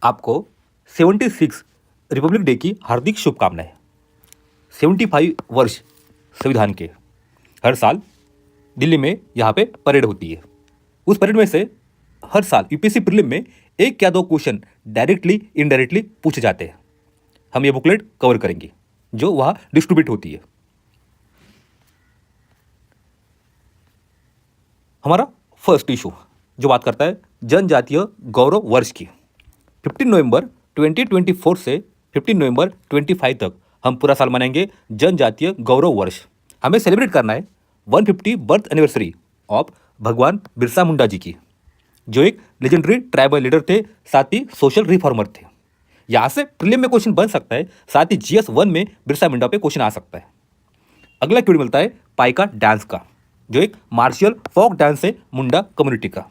आपको 76 Republic day की हार्दिक शुभकामनाएं। 75 वर्ष संविधान के। हर साल दिल्ली में यहाँ पे परेड होती है। उस परेड में से हर साल यूपीएससी प्रीलिम में एक या दो क्वेश्चन डायरेक्टली इनडायरेक्टली पूछे जाते हैं। हम ये बुकलेट कवर करेंगे जो वहाँ डिस्ट्रीब्यूट होती है। हमारा फर्स्ट इशू जो बात करता है जनजातीय गौरव वर्ष की। 15 नवंबर 2024 से 15 नवंबर 25 तक हम पूरा साल मनाएंगे जनजातीय गौरव वर्ष। हमें सेलिब्रेट करना है 150 बर्थ एनिवर्सरी ऑफ भगवान बिरसा मुंडा जी की, जो एक लेजेंडरी ट्राइबल लीडर थे, साथ ही सोशल रिफॉर्मर थे। यहाँ से प्रीलिम में क्वेश्चन बन सकता है, साथ ही GS 1 में बिरसा मुंडा पे क्वेश्चन आ सकता है। अगला क्वेश्चन मिलता है पाइका डांस का, जो एक मार्शियल फोक डांस है मुंडा कम्युनिटी का,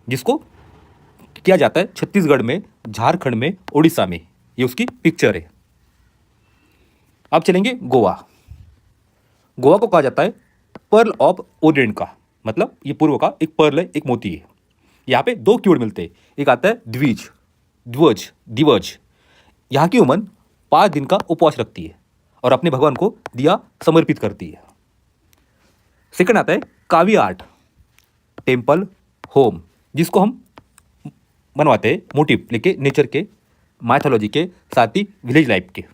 जिसको किया जाता है छत्तीसगढ़ में, झारखंड में, उड़ीसा में। ये उसकी पिक्चर है। अब चलेंगे गोवा। गोवा को कहा जाता है पर्ल ऑफ ओरिएंट का, मतलब ये पूर्व का एक पर्ल है, एक मोती है। यहाँ पे दो कीवर्ड मिलते हैं। एक आता है द्विज, ध्वज, दिवज। यहाँ की वुमन 5 दिन का उपवास रखती है और अपने भगवान को दिया समर्पित करती है। सेकंड आता है कावी आर्ट, टेम्पल, होम, जिसको हम बनवाते हैं मोटिव लेके, नेचर के, माइथोलॉजी के, साथ ही विलेज लाइफ के।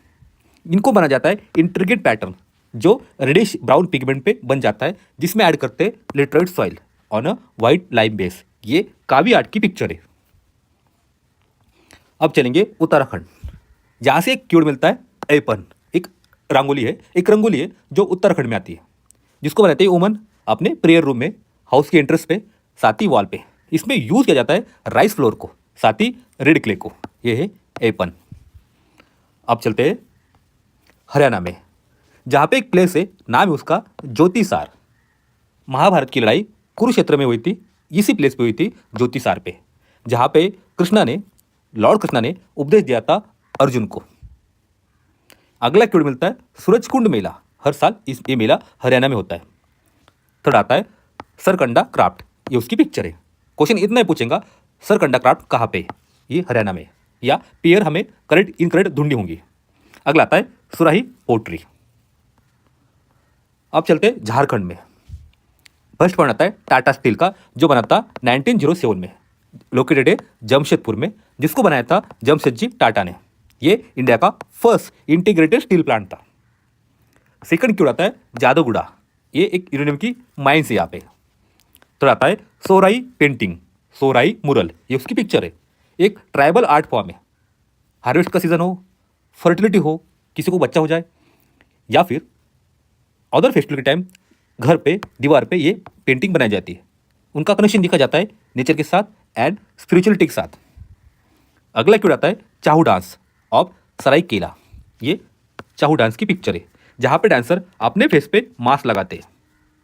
इनको बना जाता है इंट्रिकेट पैटर्न जो रेडिश ब्राउन पिगमेंट पे बन जाता है, जिसमें ऐड करते हैं laterite soil on a white lime base. ये कावी आर्ट की पिक्चर है। अब चलेंगे उत्तराखंड, जहाँ से एक कीवर्ड मिलता है एपन। एक रंगोली है जो उत्तराखंड में आती है, जिसको बनाते हैं वुमन अपने प्रेयर रूम में, हाउस के एंट्रेंस पे, साथ ही वॉल पे। इसमें यूज किया जाता है राइस फ्लोर को, साथ ही रेड क्ले को। ये है एपन। अब चलते हैं हरियाणा में, जहाँ पे एक प्लेस है, नाम है उसका ज्योतिसार। महाभारत की लड़ाई कुरुक्षेत्र में हुई थी, इसी प्लेस पे हुई थी, ज्योतिसार पे, जहाँ पे लॉर्ड कृष्णा ने उपदेश दिया था अर्जुन को। अगला कीवर्ड मिलता है सूरजकुंड मेला। हर साल ये मेला हरियाणा में होता है। थर्ड आता है सरकंडा क्राफ्ट, ये उसकी पिक्चर है। क्वेश्चन इतना ही पूछेगा, सरकंडा क्राफ्ट कहाँ पे? ये हरियाणा में, या पेयर हमें करेक्ट इनकरेक्ट ढूंढनी होंगी। अगला आता है सुराही पोट्री। अब चलते हैं झारखंड में। फर्स्ट पॉइंट आता है टाटा स्टील का, जो बना था 1907 में, लोकेटेड है जमशेदपुर में, जिसको बनाया था जमशेदजी टाटा ने। ये इंडिया का फर्स्ट इंटीग्रेटेड स्टील प्लांट था। सेकंड क्यों आता है जादूगुड़ा, ये एक यूरेनियम की माइंस है यहाँ पे। तो आता है सोराई पेंटिंग, सोराई मुरल, ये उसकी पिक्चर है। एक ट्राइबल आर्ट फॉर्म है। हार्वेस्ट का सीजन हो, फर्टिलिटी हो, किसी को बच्चा हो जाए, या फिर अदर फेस्टिवल के टाइम घर पे दीवार पे ये पेंटिंग बनाई जाती है। उनका कनेक्शन दिखा जाता है नेचर के साथ एंड स्पिरिचुअलिटी के साथ। अगला क्यों आता है चाहू डांस ऑफ सरायकेला। ये चाहू डांस की पिक्चर है, जहाँ पे डांसर अपने फेस पे मास्क लगाते हैं।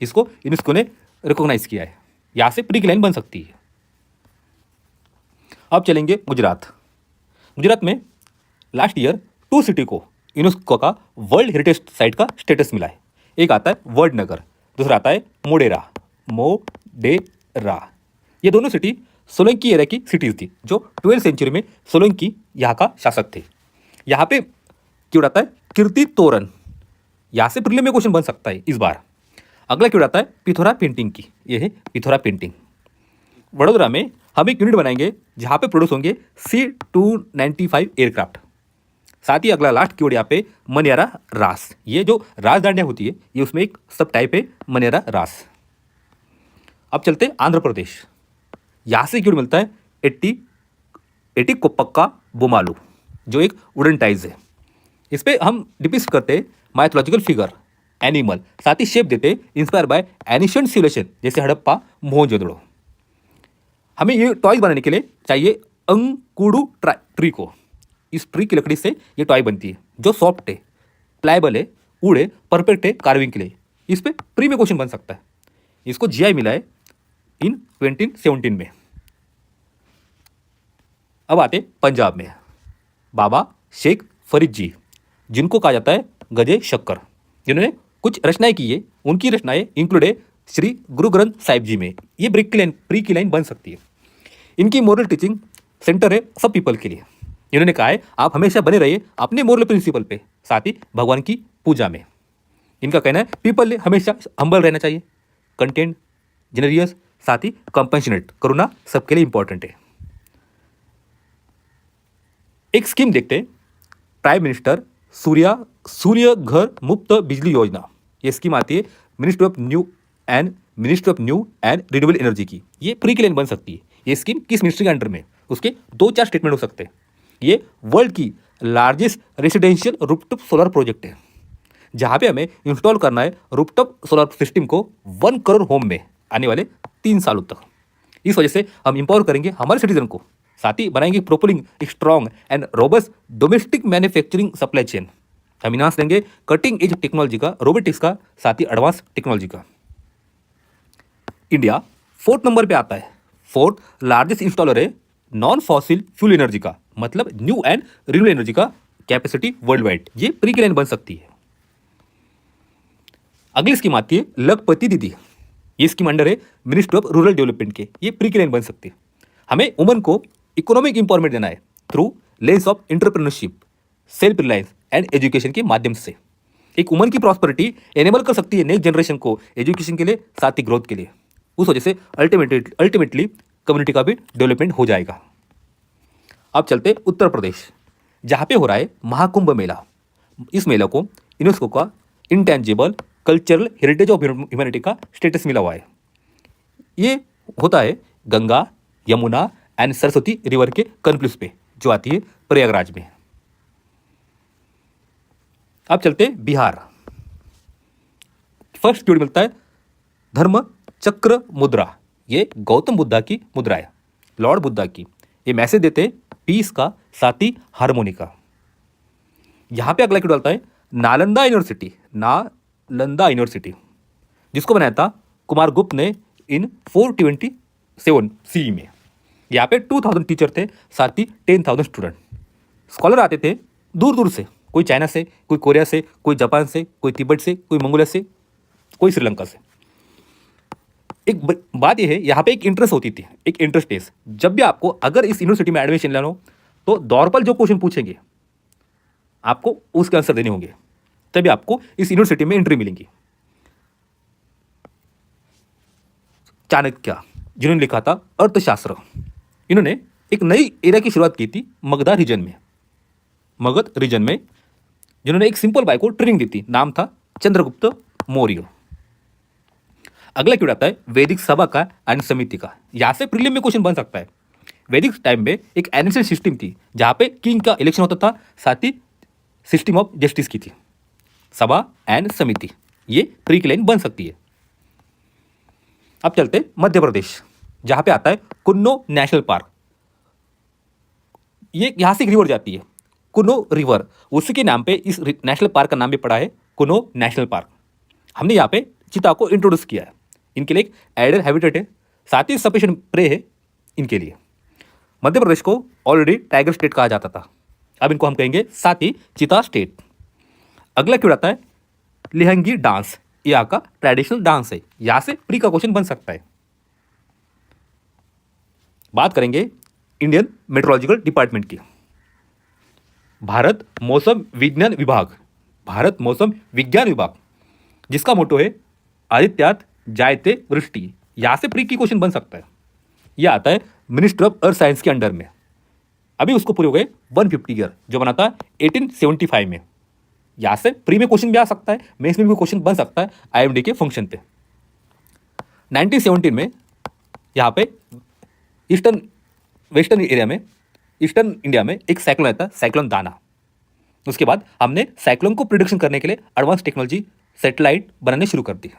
इसको यूनेस्को ने रिकॉग्नाइज किया है। यहाँ से प्री की लाइन बन सकती है। अब चलेंगे गुजरात। गुजरात में लास्ट ईयर 2 सिटी को यूनेस्को का वर्ल्ड हेरिटेज साइट का स्टेटस मिला है। एक आता है वडनगर, दूसरा आता है मोडेरा। ये दोनों सिटी सोलंकी एरा की सिटीज थी, जो 12वीं सेंचुरी में सोलंकी यहाँ का शासक थे। यहाँ पे क्यों आता है कीर्ति तोरण। यहाँ से प्रीलिम में क्वेश्चन बन सकता है इस बार। अगला क्यों आता है पिथोरा पेंटिंग की। ये है पिथोरा पेंटिंग। वडोदरा में हम एक यूनिट बनाएंगे जहाँ पे प्रोड्यूस होंगे C-295 एयरक्राफ्ट। साथ ही अगला लास्ट कीवर्ड यहाँ पे मनियारा रास। ये जो राजदांडिया होती है, ये उसमें एक सब टाइप है मनियारा रास। अब चलते हैं आंध्र प्रदेश। यहाँ से कीवर्ड मिलता है एटी कोप्पका बोमालू, जो एक वुडन टाइज है। इस पर हम डिपिक्ट करते हैं माइथोलॉजिकल फिगर, एनिमल, साथ ही शेप देते इंस्पायर बाय एनिशियंट सिविलाइजेशन जैसे हड़प्पा, मोहनजोदड़ो। हमें ये टॉयज बनाने के लिए चाहिए अंकुडू ट्री को। इस ट्री की लकड़ी से ये टॉय बनती है, जो सॉफ्ट है, प्लायबल है, वुड है, परफेक्ट है कार्विंग के लिए। इस पर प्री में क्वेश्चन बन सकता है। इसको GI मिला है इन 2017 में। अब आते पंजाब में बाबा शेख फरीद जी, जिनको कहा जाता है गजे शक्कर, जिन्होंने कुछ रचनाएं की है। उनकी रचनाएं इंक्लूड है श्री गुरु ग्रंथ साहिब जी में। ये प्री की लाइन बन सकती है। इनकी मोरल टीचिंग सेंटर है सब पीपल के लिए। इन्होंने कहा है आप हमेशा बने रहिए अपने मोरल प्रिंसिपल पे, साथ ही भगवान की पूजा में। इनका कहना है पीपल हमेशा हम्बल रहना चाहिए, कंटेंट जेनरियस, साथ ही कंपेशनेट, करुणा सबके लिए इंपॉर्टेंट है। एक स्कीम देखते हैं, प्राइम मिनिस्टर सूर्य घर मुफ्त बिजली योजना। ये स्कीम आती है ministry of new and renewable energy की। ये फ्री के लिए बन सकती है। ये स्कीम किस मिनिस्ट्री के अंडर में, उसके 2-4 स्टेटमेंट हो सकते हैं। ये वर्ल्ड की largest residential rooftop solar project है, जहाँ पे हमें इंस्टॉल करना है रूफटॉप सोलर सिस्टम को 1 करोड़ होम में आने वाले 3 सालों तक। इस वजह से हम इंपावर करेंगे हमारे सिटीजन को, साथ ही बनाएंगे प्रोपोलिंग एक strong and robust domestic manufacturing supply chain. हम इन्हांस देंगे कटिंग एज टेक्नोलॉजी का, रोबोटिक्स का, साथ ही एडवांस टेक्नोलॉजी का। इंडिया 4th नंबर पे आता है, 4th लार्जेस्ट इंस्टॉलर है नॉन फॉसिल फ्यूल एनर्जी का, मतलब न्यू एंड रिन्यूएबल एनर्जी का कैपेसिटी वर्ल्ड वाइड। ये प्री की लाइन बन सकती है। अगली स्कीम आती है लखपति दीदी। ये स्कीम अंडर है मिनिस्ट्री ऑफ रूरल डेवलपमेंट के। ये प्री की लाइन बन सकती है। हमें वुमन को इकोनॉमिक इंपावरमेंट देना है through lens of entrepreneurship, self reliance and education के माध्यम से। एक वुमन की प्रॉस्पेरिटी एनेबल कर सकती है नेक्स्ट जनरेशन को एजुकेशन के लिए, साथ ही ग्रोथ के लिए। उस वजह से अल्टीमेटली कम्युनिटी का भी डेवलपमेंट हो जाएगा। अब चलते उत्तर प्रदेश, जहाँ पे हो रहा है महाकुंभ मेला। इस मेला को यूनेस्को का intangible cultural heritage of humanity का स्टेटस मिला हुआ है। ये होता है गंगा, यमुना एंड सरस्वती रिवर के कन्फ्लुएंस पे, जो आती है प्रयागराज में। अब चलते बिहार। फर्स्ट क्यूड मिलता है धर्म चक्र मुद्रा। ये गौतम बुद्धा की मुद्रा है, लॉर्ड बुद्धा की। ये मैसेज देते हैं पीस का, साथ ही हार्मोनी का। यहां पे अगला क्यूड डालता है नालंदा यूनिवर्सिटी, जिसको बनाया था कुमार गुप्त ने इन 427 CE में। यहाँ पे 2000 टीचर थे, साथ ही 10,000 स्टूडेंट। स्कॉलर आते थे दूर दूर से, कोई चाइना से, कोई कोरिया से, कोई जापान से, कोई तिब्बत से, कोई मंगोलिया से, कोई श्रीलंका से। एक बात यह है, यहाँ पे एक इंटरेस्ट होती थी, एक इंटरेस्ट टेस्ट। जब भी आपको अगर इस यूनिवर्सिटी में एडमिशन लेना हो, तो दौर पर जो क्वेश्चन पूछेंगे आपको उसके आंसर देने होंगे, तभी आपको इस यूनिवर्सिटी में एंट्री मिलेंगी। चाणक्य, जिन्होंने लिखा था अर्थशास्त्र, इन्होंने एक नई एरा की शुरुआत की थी मगध रीजन में, जिन्होंने एक सिंपल बाय को ट्रेनिंग दी थी। नाम था चंद्रगुप्त मौर्य। अगला क्यों आता है वैदिक सभा का एंड समिति का। यहां से प्रीलिम में क्वेश्चन बन सकता है। वैदिक टाइम में एक एनेक्शन सिस्टम थी, जहां पे किंग का इलेक्शन होता था, साथ ही सिस्टम ऑफ जस्टिस की थी। सभा एंड समिति, ये प्री की लाइन बन सकती है। अब चलते मध्य प्रदेश, जहां पे आता है कुन्नो नेशनल पार्क। ये यहां से एक रिवर जाती है, कुनो रिवर, उसी के नाम पे इस नेशनल पार्क का नाम भी पड़ा है कुनो नेशनल पार्क। हमने यहाँ पे चीता को इंट्रोड्यूस किया है। इनके लिए एक आइडियल हैबिटेट है, साथ ही सफिशिएंट प्रे है इनके लिए। मध्य प्रदेश को ऑलरेडी टाइगर स्टेट कहा जाता था, अब इनको हम कहेंगे साथ ही चीता स्टेट। अगला क्यों आता है लिहंगी डांस। यहाँ का ट्रेडिशनल डांस है, यहां से प्री का क्वेश्चन बन सकता है। बात करेंगे इंडियन मेट्रोलॉजिकल डिपार्टमेंट की। भारत मौसम विज्ञान विभाग, जिसका मोटो है आदित्यात जायते वृष्टि। यहां से प्री की क्वेश्चन बन सकता है। यह आता है मिनिस्ट्री ऑफ अर्थ साइंस के अंडर में। अभी उसको पूरे हो गए 150 ईयर, जो बना था 1875 में। यहां से प्री में क्वेश्चन भी आ सकता है, मेंस में भी क्वेश्चन बन सकता है IMD के फंक्शन पे। 1917 में यहाँ पे ईस्टर्न इंडिया में एक साइक्लोन आया था, साइक्लोन दाना। उसके बाद हमने साइक्लोन को प्रिडिक्शन करने के लिए एडवांस टेक्नोलॉजी सैटेलाइट बनाने शुरू कर दी।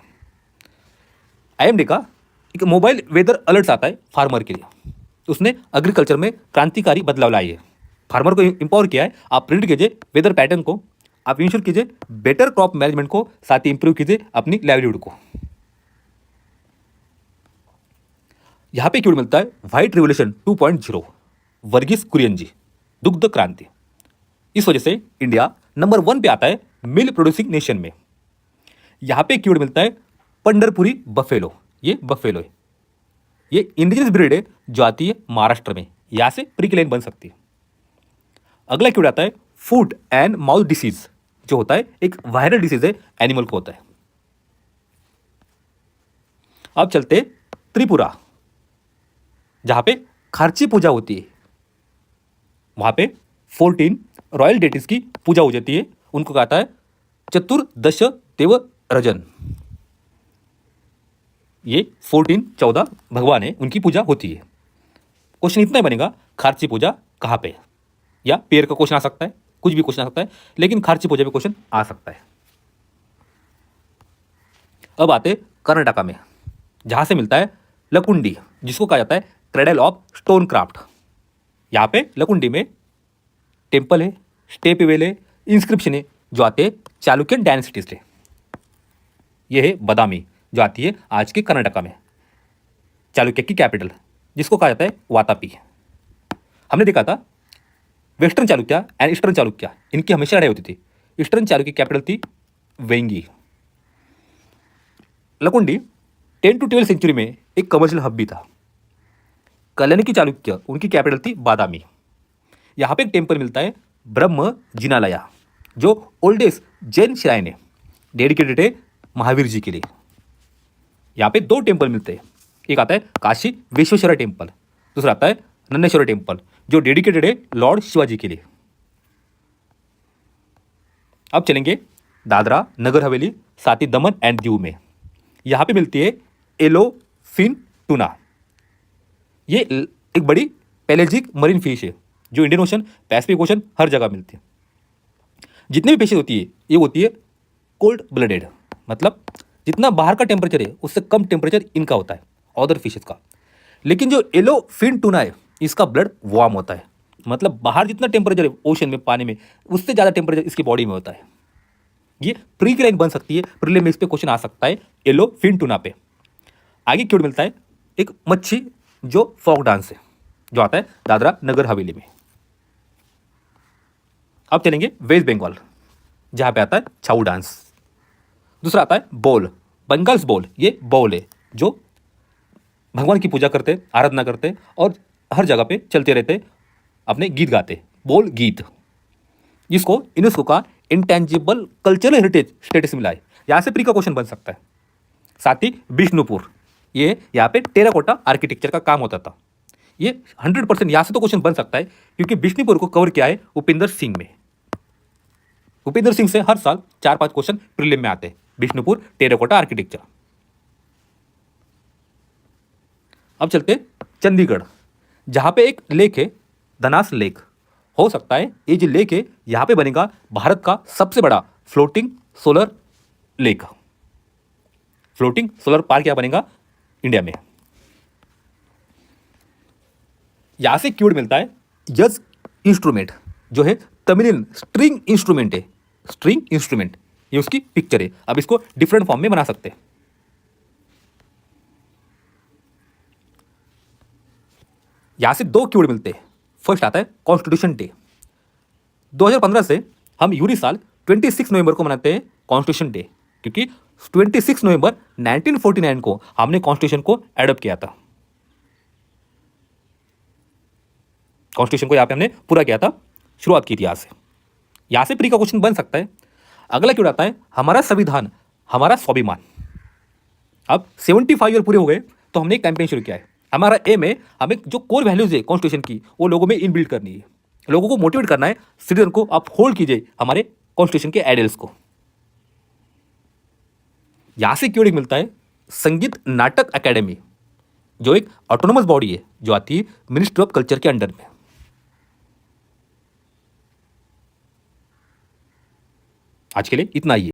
IMD का एक मोबाइल वेदर अलर्ट्स आता है फार्मर के लिए। उसने एग्रीकल्चर में क्रांतिकारी बदलाव लाई है, फार्मर को इंपावर किया है। आप प्रिडिक्ट कीजिए वेदर पैटर्न को, आप इंश्योर कीजिए बेटर क्रॉप मैनेजमेंट को, साथ ही इंप्रूव कीजिए अपनी लाइवलीहुड को। यहां पे क्यों मिलता है व्हाइट रिवोल्यूशन 2.0, वर्गीस कुरियन जी, दुग्ध क्रांति। इस वजह से इंडिया नंबर 1 पे आता है मिल्क प्रोड्यूसिंग नेशन में। यहां पे क्यों मिलता है पंडरपुरी बफेलो। ये बफेलो है, ये इंडिजिनस ब्रीड है जो आती है महाराष्ट्र में। यहां से प्री की लाइन बन सकती है। अगला कीवर्ड आता है फूट एंड माउथ डिसीज, जो होता है एक वायरल डिसीज है, एनिमल को होता है। अब चलते त्रिपुरा, जहां पे खार्ची पूजा होती है। वहां पे 14 रॉयल डेटीज की पूजा हो जाती है। उनको कहता है चतुर्दश देव रजन। ये 14 भगवान है, उनकी पूजा होती है। क्वेश्चन इतना ही बनेगा, खार्ची पूजा कहाँ पे है, या पेड़ का क्वेश्चन आ सकता है, कुछ भी क्वेश्चन आ सकता है, लेकिन खार्ची पूजा पे क्वेश्चन आ सकता है। अब आते कर्नाटका में, जहां से मिलता है लकुंडी, जिसको कहा जाता है क्रेडल ऑफ स्टोन क्राफ्ट। यहाँ पे लकुंडी में टेम्पल है, स्टेप वेल है, इंस्क्रिप्शन है, जो आते हैं चालुक्यन डायनेस्टी से। यह है बदामी, जो आती है आज के कर्नाटका में, चालुक्य की कैपिटल, जिसको कहा जाता है वातापी। हमने देखा था western Chalukya and eastern Chalukya, इनकी हमेशा लड़ाई होती थी। ईस्टर्न चालुक्य की कैपिटल थी वेंगी। लकुंडी 10 to 12 सेंचुरी में एक कमर्शियल हब भी था। कल्याणी की चालुक्य, उनकी कैपिटल थी बादामी। यहाँ पे एक टेम्पल मिलता है ब्रह्म जिनालया, जो ओल्डेस्ट जैन श्राइन है, डेडिकेटेड है महावीर जी के लिए। यहाँ पे 2 टेम्पल मिलते हैं, एक आता है काशी विश्वेश्वर टेम्पल, दूसरा आता है नन्नेश्वर टेम्पल, जो डेडिकेटेड है लॉर्ड शिवाजी के लिए। अब चलेंगे दादरा नगर हवेली, साथ ही दमन एंड दीव में। यहाँ पे मिलती है एलो फिन टूना। ये एक बड़ी पेलेजिक मरीन फिश है, जो इंडियन ओशन, पैसिफिक ओशन, हर जगह मिलती है। जितनी भी फिशेज होती है, ये होती है कोल्ड ब्लडेड, मतलब जितना बाहर का टेम्परेचर है उससे कम टेम्परेचर इनका होता है अदर फिशेज का। लेकिन जो येलो फिन टूना है, इसका ब्लड वार्म होता है, मतलब बाहर जितना टेम्परेचर है ओशन में, पानी में, उससे ज़्यादा टेम्परेचर इसकी बॉडी में होता है। ये प्री की लाइन बन सकती है, प्रीलिम में इस पे क्वेश्चन आ सकता है येलो फिन टूना पे। आगे क्यों मिलता है एक मच्छी, जो फोक डांस है, जो आता है दादरा नगर हवेली में। अब चलेंगे वेस्ट बंगाल, जहां पे आता है छाऊ डांस। दूसरा आता है बोल, बंगाल्स बोल। ये बोल है जो भगवान की पूजा करते, आराधना करते और हर जगह पे चलते रहते, अपने गीत गाते, बोल गीत, जिसको यूनेस्को का इंटेंजिबल कल्चरल हेरिटेज स्टेटस मिला है। यहाँ से प्री का क्वेश्चन बन सकता है। साथ ही बिष्णुपुर, ये यहाँ पे टेराकोटा आर्किटेक्चर का काम होता था। ये 100% यहाँ से तो क्वेश्चन बन सकता है, क्योंकि बिष्णुपुर को कवर किया है उपेंद्र सिंह में। उपेंद्र सिंह से हर साल 4-5 क्वेश्चन प्रीलिम में आते हैं, बिष्णुपुर टेराकोटा आर्किटेक्चर। अब चलते चंडीगढ़, जहां पे एक लेक है धनास लेक। हो सकता है ये जो लेक है, यहां पे बनेगा भारत का सबसे बड़ा floating solar lake, floating solar park यहां बनेगा इंडिया में। यहां से कीवर्ड मिलता है यज इंस्ट्रूमेंट, जो है तमिलियन स्ट्रिंग इंस्ट्रूमेंट है, स्ट्रिंग इंस्ट्रूमेंट, ये उसकी पिक्चर है। अब इसको डिफरेंट फॉर्म में बना सकते हैं। यहां से 2 कीवर्ड मिलते हैं। फर्स्ट आता है कॉन्स्टिट्यूशन डे। 2015 से हम यूरी साल 26 नवंबर को मनाते हैं कॉन्स्टिट्यूशन डे, क्योंकि 26 नवंबर 1949 को हमने कॉन्स्टिट्यूशन को एडॉप्ट किया था। कॉन्स्टिट्यूशन को यहां पे हमने पूरा किया था, शुरुआत की थी यहां से। यहां से प्री का क्वेश्चन बन सकता है। अगला कीवर्ड आता है हमारा संविधान, हमारा स्वाभिमान। अब 75 ईयर पूरे हो गए, तो हमने एक कैंपेन शुरू किया है। हमारा एम है, हमें जो कोर वैल्यूज है कॉन्स्टिट्यूशन की, वो लोगों में इनबिल्ड करनी है। लोगों को मोटिवेट करना है, सिटीजन को आप होल्ड कीजिए हमारे कॉन्स्टिट्यूशन के आइडियल्स को। यहां से कीवर्ड मिलता है संगीत नाटक एकेडमी, जो एक ऑटोनोमस बॉडी है, जो आती है मिनिस्ट्री ऑफ कल्चर के अंडर में। आज के लिए इतना ही है।